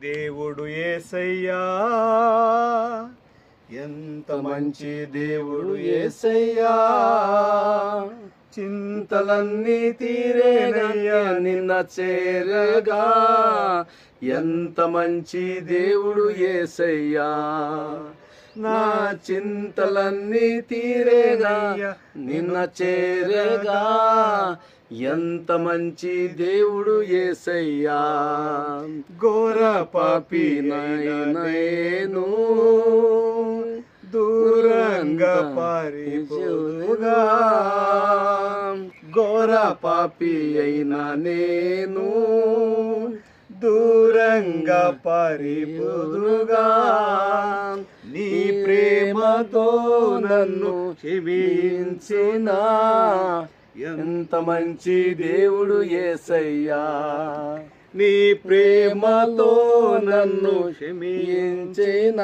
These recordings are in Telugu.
దేవుడు యేసయ్యా, ఎంత మంచి దేవుడు యేసయ్యా, చింతలన్నీ తీరేనయ్యా నిన్న చేరగా. ఎంత మంచి దేవుడు యేసయ్యా, నా చింతలన్నీ తీరేనయ్యా నిన్న చేరగా. ఎంత మంచి దేవుడు యేసయ్యా, ఘోర పాపినైను దూరంగా పారిపోగా. ఘోర పాపి అయినా నేను దూరంగా పారిపోదుగా. నీ ప్రేమతో నన్ను క్షమించిన ఎంత మంచి దేవుడు యేసయ్యా, నీ ప్రేమతో నన్ను క్షమించిన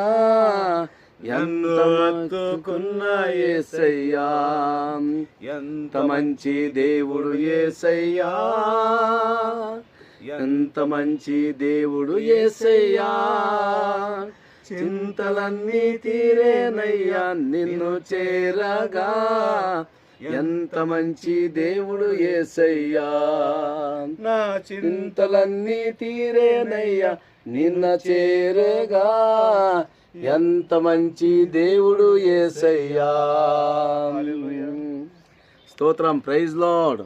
ఎన్నుకున్న యేసయ్యా, ఎంత మంచి దేవుడు యేసయ్యా, ఎంత మంచి దేవుడు యేసయ్యా, చింతలన్నీ తీరేనయ్యా నిన్ను చేరగా. ఎంత మంచి దేవుడు యేసయ్యా, నా చింతలన్నీ తీరేనయ్యా నిన్న చేరగా. ఎంత మంచి దేవుడు యేసయ్యా. స్తోత్రం. Praise lord.